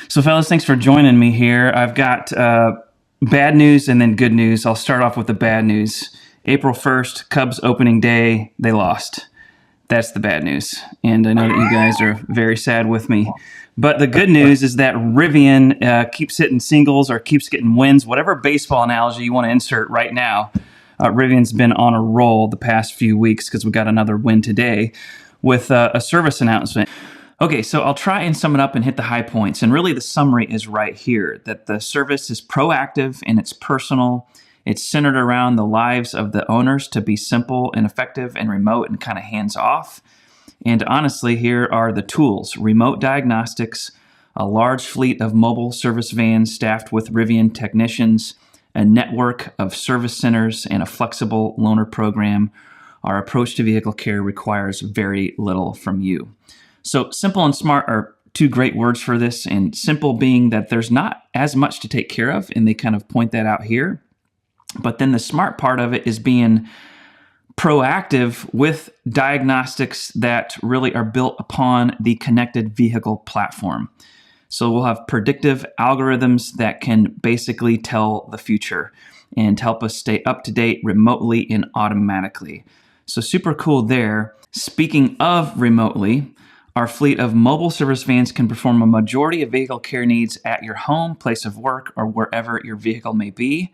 So, fellas, thanks for joining me here. I've got bad news and then good news. I'll start off with the bad news. April 1st, Cubs opening day, they lost. That's the bad news. And I know that you guys are very sad with me. But the good news is that Rivian keeps hitting singles or keeps getting wins, whatever baseball analogy you want to insert right now. Rivian's been on a roll the past few weeks because we got another win today with a service announcement. Okay, so I'll try and sum it up and hit the high points. And really the summary is right here, that the service is proactive and it's personal. It's centered around the lives of the owners to be simple and effective and remote and kind of hands off. And honestly, here are the tools: remote diagnostics, a large fleet of mobile service vans staffed with Rivian Technicians, a network of service centers, and a flexible loaner program. Our approach to vehicle care requires very little from you. So simple and smart are two great words for this, and simple being that there's not as much to take care of, and they kind of point that out here. But then the smart part of it is being proactive with diagnostics that really are built upon the connected vehicle platform. So we'll have predictive algorithms that can basically tell the future and help us stay up to date remotely and automatically. So super cool there. Speaking of remotely, our fleet of mobile service vans can perform a majority of vehicle care needs at your home, place of work, or wherever your vehicle may be.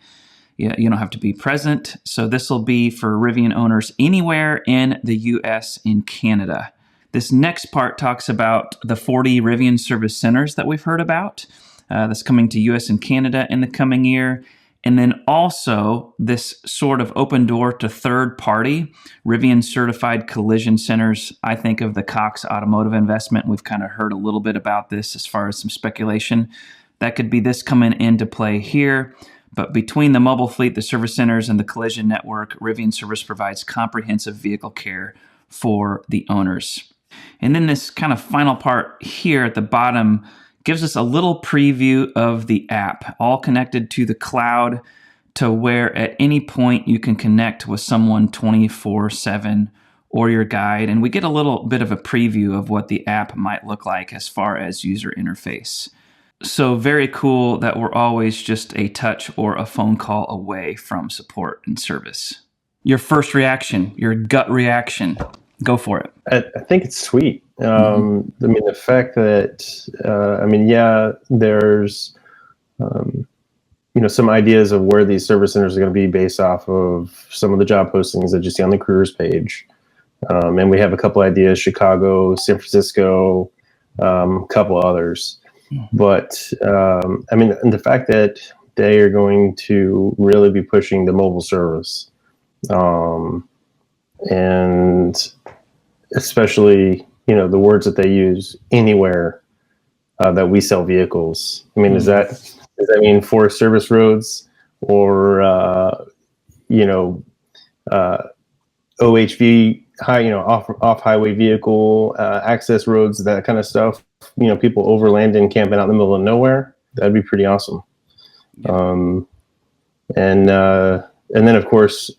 You don't have to be present. So this will be for Rivian owners anywhere in the US and Canada. This next part talks about the 40 Rivian Service Centers that we've heard about. That's coming to US and Canada in the coming year. And then also this sort of open door to third-party Rivian certified collision centers. I think of the Cox Automotive investment. We've kind of heard a little bit about this as far as some speculation. That could be this coming into play here. But between the mobile fleet, the service centers, and the collision network, Rivian Service provides comprehensive vehicle care for the owners. And then this kind of final part here at the bottom gives us a little preview of the app, all connected to the cloud, to where at any point you can connect with someone 24/7 or your guide. And we get a little bit of a preview of what the app might look like as far as user interface. So very cool that we're always just a touch or a phone call away from support and service. Your first reaction, your gut reaction, go for it. I think it's sweet. I mean, the fact that, there's, some ideas of where these service centers are going to be based off of some of the job postings that you see on the careers page. And we have a couple ideas: Chicago, San Francisco, a couple others. But, and the fact that they are going to really be pushing the mobile service, and especially, the words that they use, anywhere that we sell vehicles. I mean, does that mean for service roads or, OHV, off highway vehicle, access roads, that kind of stuff, people overlanding, camping out in the middle of nowhere? That'd be pretty awesome. And then of course,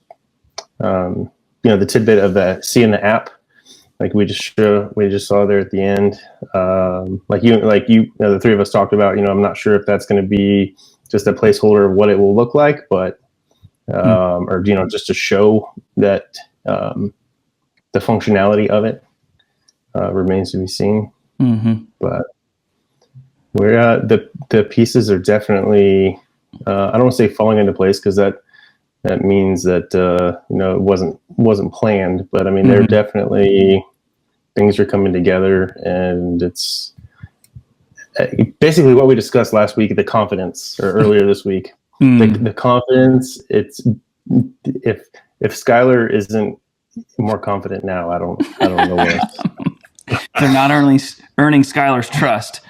the tidbit of that, seeing the app, like we just saw there at the end, the three of us talked about, I'm not sure if that's going to be just a placeholder of what it will look like, but, or, just to show that, the functionality of it, remains to be seen. Mm-hmm. But we're, the pieces are definitely, I don't want to say falling into place, because that means that, it wasn't planned, but I mean, they're definitely, things are coming together, and it's basically what we discussed last week, the confidence, or earlier this week, the confidence. It's, if Skylar isn't more confident now, I don't know what. They're not earning Skylar's trust.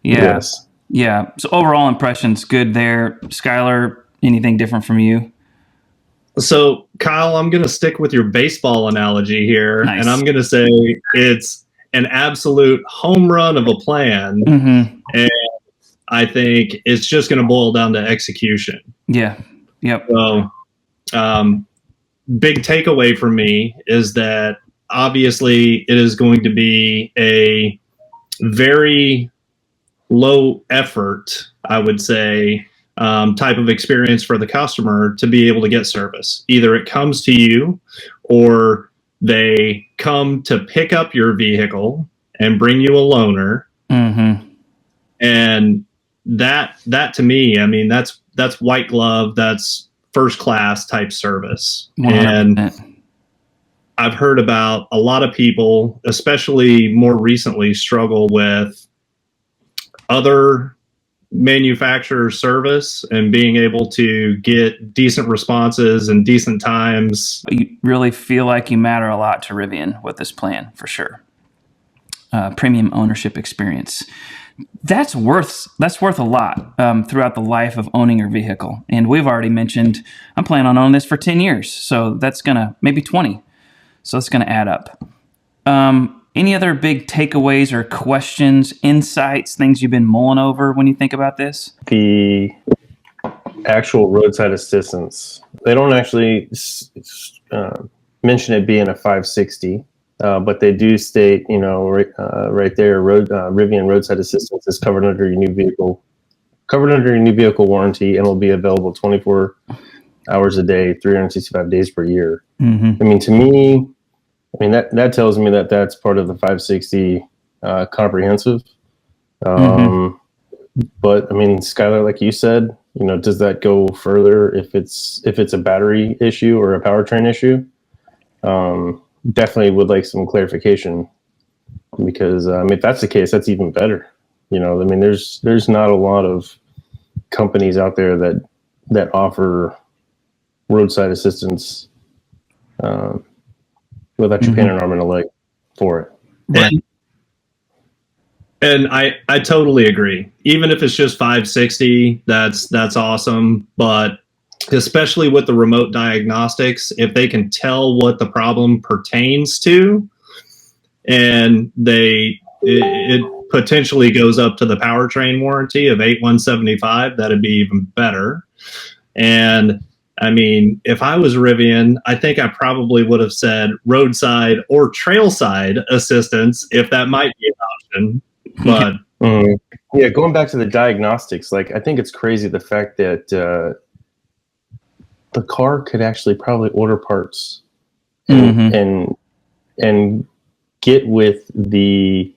Yeah. Yes. Yeah. So overall impressions, good there. Skylar, anything different from you? So, Kyle, I'm going to stick with your baseball analogy here, nice. And I'm going to say it's an absolute home run of a plan, and I think it's just going to boil down to execution. Yeah. Yep. So, big takeaway for me is that obviously it is going to be a very low effort, I would say, type of experience for the customer to be able to get service. Either it comes to you, or they come to pick up your vehicle and bring you a loaner. Mm-hmm. And that to me, I mean, that's white glove, that's first class type service. 100%. And I've heard about a lot of people, especially more recently, struggle with other manufacturer service and being able to get decent responses and decent times. You really feel like you matter a lot to Rivian with this plan, for sure. Premium ownership experience. That's worth a lot throughout the life of owning your vehicle. And we've already mentioned, I'm planning on owning this for 10 years. So that's maybe 20. So it's going to add up. Any other big takeaways or questions, insights, things you've been mulling over when you think about this? The actual roadside assistance, they don't actually mention it being a 560, but they do state, right there, Rivian Roadside Assistance is covered under your new vehicle warranty, and will be available 24 hours a day, 365 days per year. Mm-hmm. I mean, to me, that tells me that that's part of the 560 comprehensive. Mm-hmm. But I mean, Skylar, like you said, does that go further if it's a battery issue or a powertrain issue? Definitely would like some clarification, because if that's the case, that's even better. There's not a lot of companies out there that offer roadside assistance without you paying an arm and a leg for it. Right. And I totally agree. Even if it's just 560, that's awesome. But especially with the remote diagnostics, if they can tell what the problem pertains to, and it potentially goes up to the powertrain warranty of 8175, that'd be even better. And I mean, if I was Rivian, I think I probably would have said roadside or trailside assistance, if that might be an option. But yeah, going back to the diagnostics, I think it's crazy the fact that the car could actually probably order parts and get with the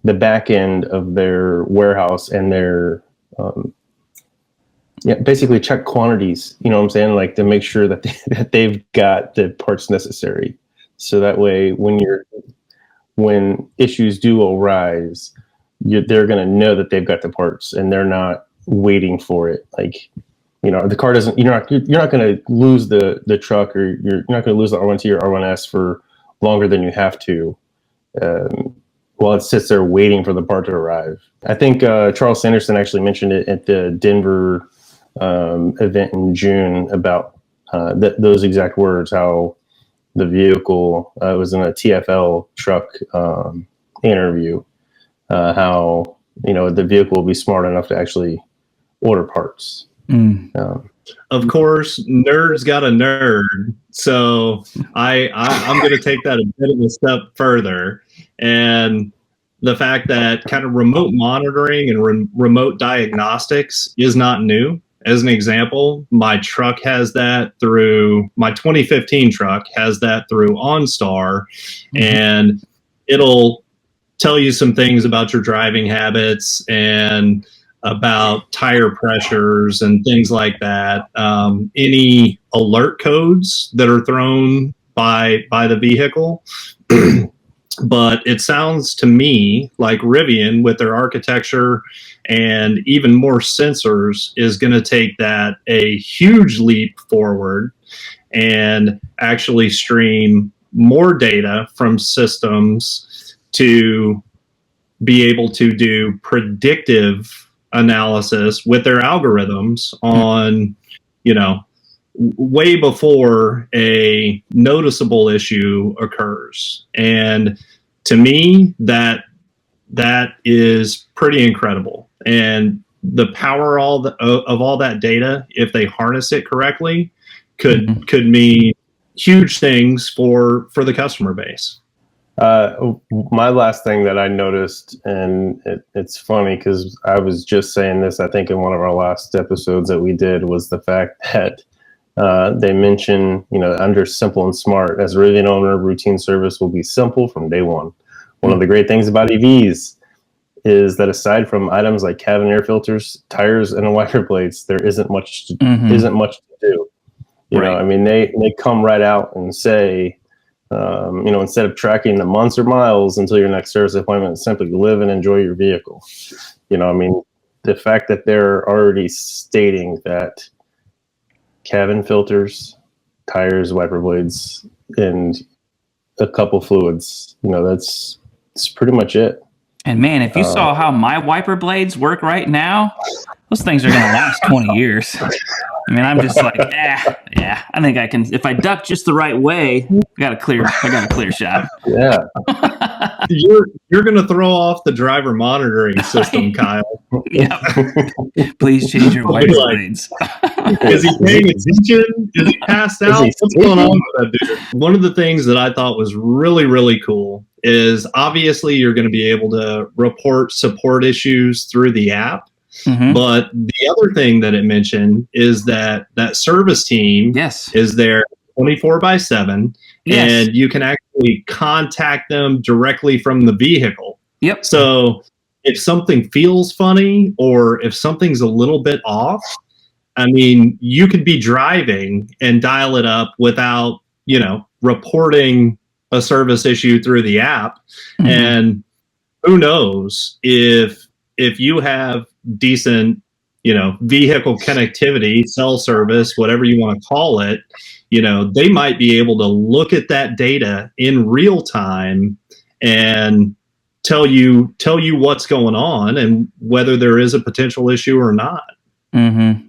back end of their warehouse and their basically check quantities, you know what I'm saying? To make sure that they've got the parts necessary. So that way, when issues do arise, they're going to know that they've got the parts and they're not waiting for it. The car doesn't, you're not going to lose the truck, or you're not going to lose the R1T or R1S for longer than you have to, while it sits there waiting for the part to arrive. I think Charles Sanderson actually mentioned it at the Denver event in June about those exact words, how the vehicle was in a TFL truck interview, how the vehicle will be smart enough to actually order parts. Of course, nerds got a nerd, so I'm going to take that a bit of a step further. And the fact that kind of remote monitoring and remote diagnostics is not new. As an example, my truck has that through my 2015 truck has that through OnStar, and it'll tell you some things about your driving habits and about tire pressures and things like that. Any alert codes that are thrown by the vehicle. But it sounds to me like Rivian, with their architecture and even more sensors, is going to take that a huge leap forward and actually stream more data from systems to be able to do predictive analysis with their algorithms on, way before a noticeable issue occurs. And to me, that is pretty incredible. And the power of all that data, if they harness it correctly, could mean huge things for the customer base. My last thing that I noticed, and it's funny because I was just saying this, I think, in one of our last episodes that we did, was the fact that they mention, under simple and smart, as a Rivian owner, routine service will be simple from day one. One of the great things about EVs is that aside from items like cabin air filters, tires, and wiper blades, there isn't much to do. I mean, they come right out and say, instead of tracking the months or miles until your next service appointment, simply live and enjoy your vehicle. I mean, the fact that they're already stating that cabin filters, tires, wiper blades, and a couple fluids, that's pretty much it. And man, if you saw how my wiper blades work right now, those things are going to last 20 years. I mean, I'm just like, yeah, I think I can. If I duck just the right way, I got a clear shot. Yeah. You're going to throw off the driver monitoring system, Kyle. Yeah. Please change your wiper blades. Is he paying attention? Is he passed out? What's going on with that dude? One of the things that I thought was really, really cool is obviously you're going to be able to report support issues through the app. Mm-hmm. But the other thing that it mentioned is that service team is there 24/7, and you can actually contact them directly from the vehicle. Yep. So if something feels funny or if something's a little bit off, I mean, you could be driving and dial it up without, reporting a service issue through the app. Mm-hmm. And who knows if you have decent, vehicle connectivity, cell service, whatever you want to call it, they might be able to look at that data in real time and tell you what's going on and whether there is a potential issue or not. Mm-hmm.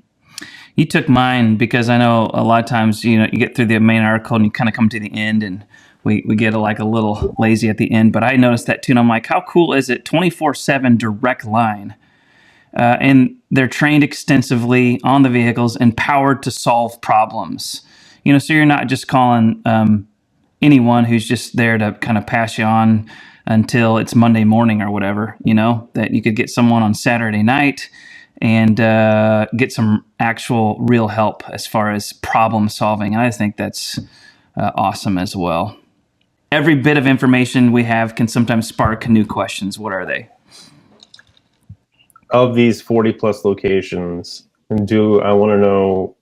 You took mine because I know a lot of times, you get through the main article and you kind of come to the end and we get a little lazy at the end. But I noticed that too, and I'm like, how cool is it? 24/7 direct line. And they're trained extensively on the vehicles and powered to solve problems. So you're not just calling anyone who's just there to kind of pass you on until it's Monday morning or whatever, that you could get someone on Saturday night and get some actual real help as far as problem solving. And I think that's awesome as well. Every bit of information we have can sometimes spark new questions. What are they? Of these 40 plus locations, do I want to know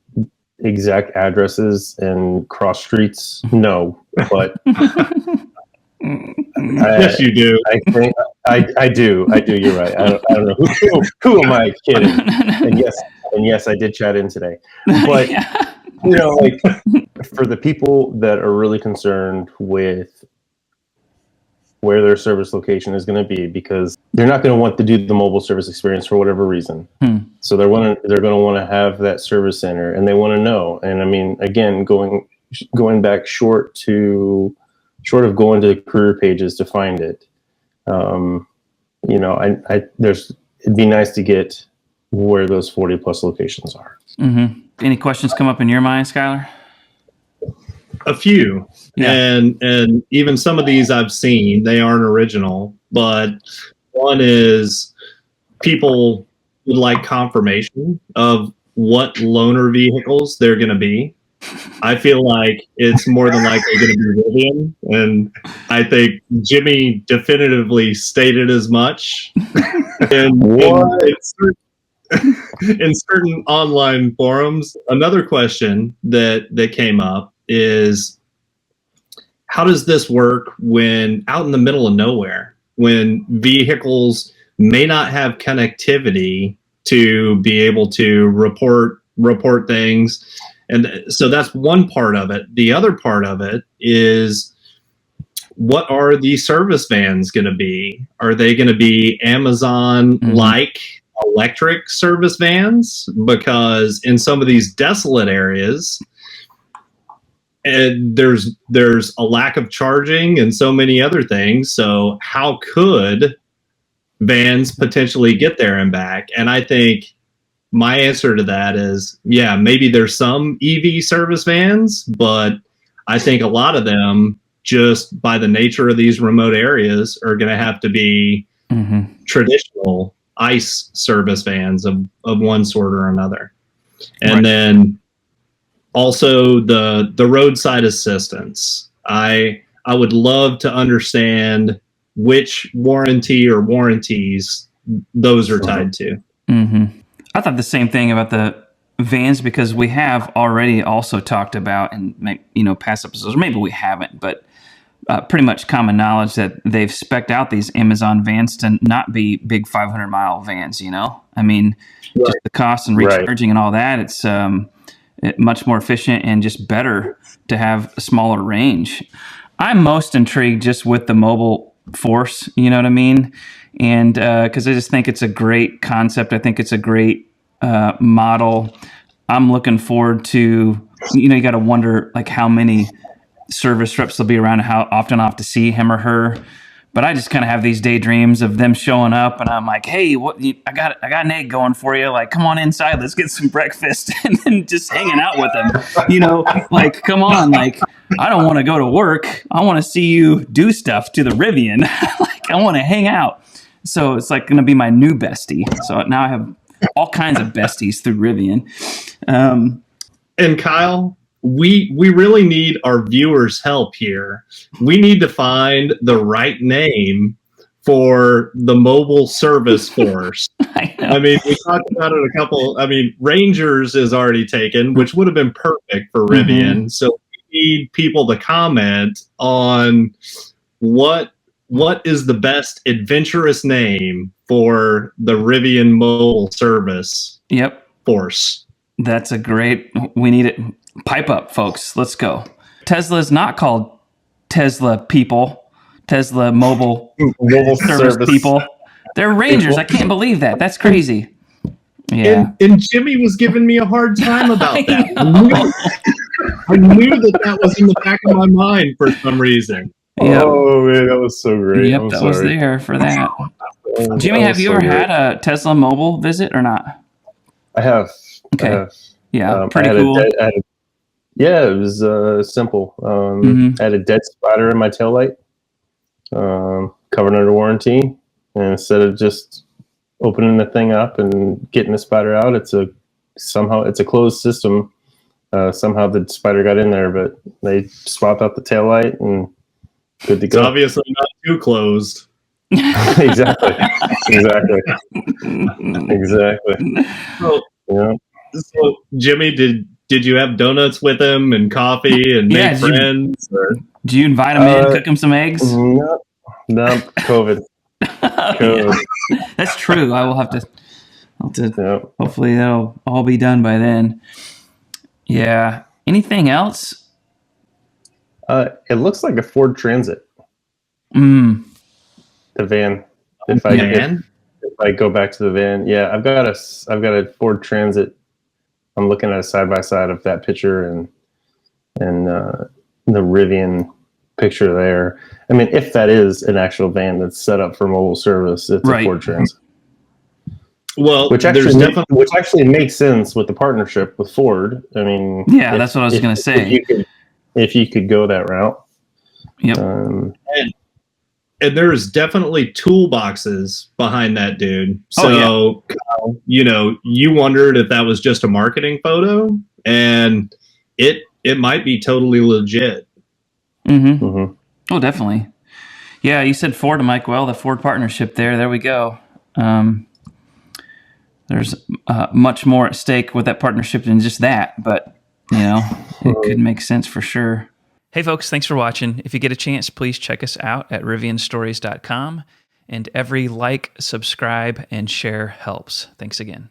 exact addresses and cross streets? No, but yes, you do. I think I do. You're right. I don't know who am I kidding? And yes, I did chat in today. But for the people that are really concerned with where their service location is going to be, because they're not going to want to do the mobile service experience for whatever reason. So they're going to want to have that service center, and they want to know. And I mean, again, going back short of going to the career pages to find it. It'd be nice to get where those 40 plus locations are. Mm-hmm. Any questions come up in your mind, Skylar? A few. Yeah. And even some of these I've seen, they aren't original, but one is people would like confirmation of what loaner vehicles they're going to be. I feel like it's more than likely going to be Rivian, and I think Jimmy definitively stated as much in certain online forums. Another question that came up is, how does this work when out in the middle of nowhere, when vehicles may not have connectivity to be able to report things? And so that's one part of it. The other part of it is, what are the service vans going to be? Are they going to be Amazon-like electric service vans? Because in some of these desolate areas, and there's a lack of charging and so many other things. So how could vans potentially get there and back? And I think my answer to that is, yeah, maybe there's some EV service vans, but I think a lot of them just by the nature of these remote areas, are going to have to be traditional ICE service vans of one sort or another. And then also the roadside assistance. I would love to understand which warranty or warranties those are tied to. I thought the same thing about the vans, because we have already also talked about, and past episodes, or maybe we haven't, but pretty much common knowledge that they've spec'd out these Amazon vans to not be big 500-mile vans. I mean, just the cost and recharging and all that. It's much more efficient and just better to have a smaller range. I'm most intrigued just with the mobile force, you know what I mean? And because I just think it's a great concept. I think it's a great model. I'm looking forward to, you got to wonder like how many service reps will be around and how often I'll have to see him or her. But I just kind of have these daydreams of them showing up, and I'm like, hey, I got an egg going for you. Like, come on inside, let's get some breakfast, and then just hanging out with them. Like, come on, like, I don't want to go to work. I want to see you do stuff to the Rivian. Like, I want to hang out. So it's like going to be my new bestie. So now I have all kinds of besties through Rivian. And Kyle, we really need our viewers' help here. We need to find the right name for the mobile service force. I mean, we talked about it a couple. I mean, Rangers is already taken, which would have been perfect for Rivian. So we need people to comment on what is the best adventurous name for the Rivian mobile service force. That's we need it. Pipe up, folks. Let's go. Tesla is not called Tesla people. Tesla mobile service people. They're Rangers. I can't believe that. That's crazy. Yeah. And Jimmy was giving me a hard time about that. I knew that was in the back of my mind for some reason. Yep. Oh man, that was so great. Yep, that was there for that. Jimmy, have you ever had a Tesla mobile visit or not? I have. Okay. Yeah, pretty cool. Yeah, it was simple. I had a dead spider in my taillight, covered under warranty. And instead of just opening the thing up and getting the spider out, it's a closed system. Somehow the spider got in there, but they swapped out the taillight and good to go. It's obviously not too closed. Exactly. So Jimmy, did you have donuts with him and coffee and make friends? Do you invite him in, cook him some eggs? No, COVID. COVID. Yeah. That's true. I will have to hopefully that'll all be done by then. Yeah. Anything else? It looks like a Ford Transit. The van. If I go back to the van, yeah, I've got a Ford Transit. I'm looking at a side by side of that picture and the Rivian picture there. I mean, if that is an actual van that's set up for mobile service, it's a Ford Transit. Well, which actually makes sense with the partnership with Ford. I mean, yeah, that's what I was going to say. If you could go that route, and there's definitely toolboxes behind that dude. So, Kyle, you wondered if that was just a marketing photo, and it might be totally legit. Oh, definitely. Yeah, you said Ford, Mike. Well, the Ford partnership there. There we go. There's much more at stake with that partnership than just that, but it could make sense for sure. Hey folks, thanks for watching. If you get a chance, please check us out at rivianstories.com. And every like, subscribe, and share helps. Thanks again.